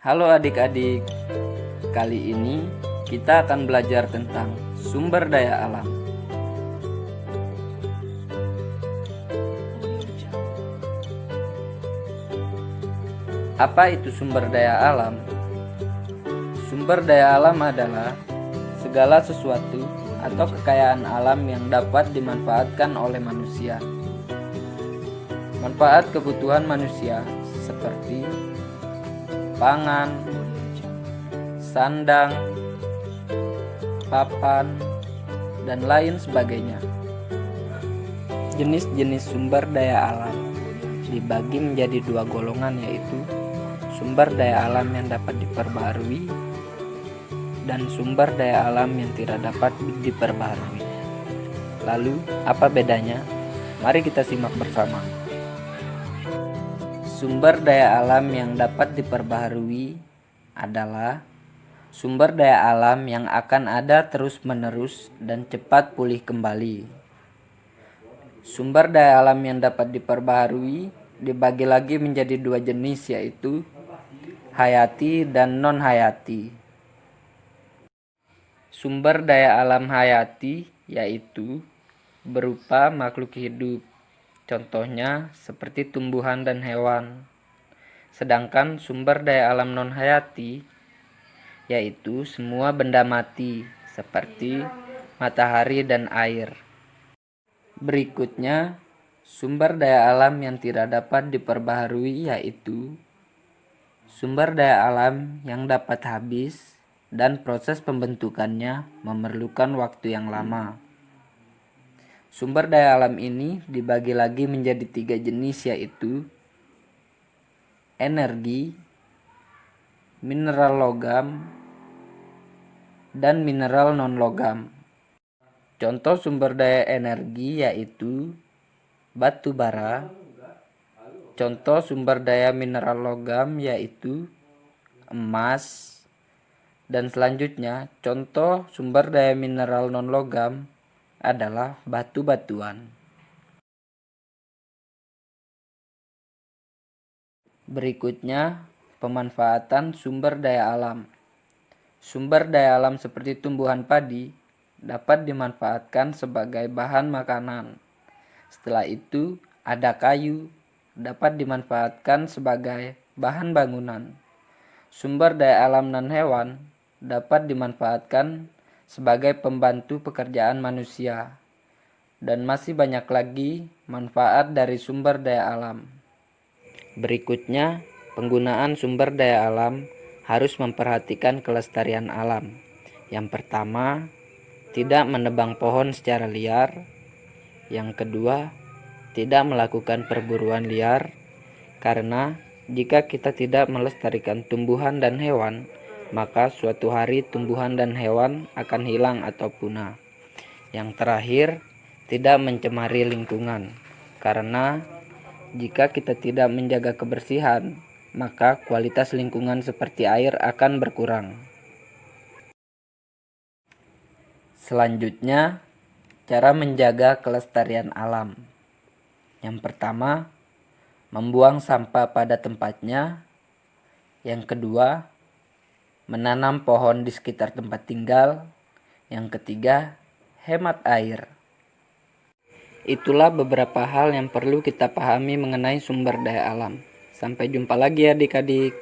Halo adik-adik, kali ini kita akan belajar tentang sumber daya alam. Apa itu sumber daya alam? Sumber daya alam adalah segala sesuatu atau kekayaan alam yang dapat dimanfaatkan oleh manusia. Manfaat kebutuhan manusia seperti pangan, sandang, papan, dan lain sebagainya. Jenis-jenis sumber daya alam dibagi menjadi dua golongan, yaitu sumber daya alam yang dapat diperbaharui dan sumber daya alam yang tidak dapat diperbaharui. Lalu, apa bedanya? Mari kita simak bersama. Sumber daya alam yang dapat diperbaharui adalah sumber daya alam yang akan ada terus-menerus dan cepat pulih kembali. Sumber daya alam yang dapat diperbaharui dibagi lagi menjadi dua jenis, yaitu hayati dan non-hayati. Sumber daya alam hayati yaitu berupa makhluk hidup, contohnya seperti tumbuhan dan hewan. Sedangkan sumber daya alam non-hayati yaitu semua benda mati seperti matahari dan air. Berikutnya, sumber daya alam yang tidak dapat diperbaharui yaitu sumber daya alam yang dapat habis dan proses pembentukannya memerlukan waktu yang lama. Sumber daya alam ini dibagi lagi menjadi tiga jenis, yaitu energi, mineral logam, dan mineral non-logam. Contoh sumber daya energi yaitu batu bara. Contoh sumber daya mineral logam yaitu emas. Dan selanjutnya, contoh sumber daya mineral non-logam adalah batu-batuan. Berikutnya, pemanfaatan sumber daya alam. Sumber daya alam seperti tumbuhan padi dapat dimanfaatkan sebagai bahan makanan. Setelah itu, ada kayu dapat dimanfaatkan sebagai bahan bangunan. Sumber daya alam non-hewan dapat dimanfaatkan sebagai pembantu pekerjaan manusia. Dan masih banyak lagi manfaat dari sumber daya alam. Berikutnya, penggunaan sumber daya alam harus memperhatikan kelestarian alam. Yang pertama, tidak menebang pohon secara liar. Yang kedua, tidak melakukan perburuan liar, karena jika kita tidak melestarikan tumbuhan dan hewan, maka suatu hari tumbuhan dan hewan akan hilang atau punah. Yang terakhir, tidak mencemari lingkungan, karena jika kita tidak menjaga kebersihan, maka kualitas lingkungan seperti air akan berkurang. Selanjutnya, cara menjaga kelestarian alam. Yang pertama, membuang sampah pada tempatnya. Yang kedua, menanam pohon di sekitar tempat tinggal. Yang ketiga, hemat air. Itulah beberapa hal yang perlu kita pahami mengenai sumber daya alam. Sampai jumpa lagi adik-adik.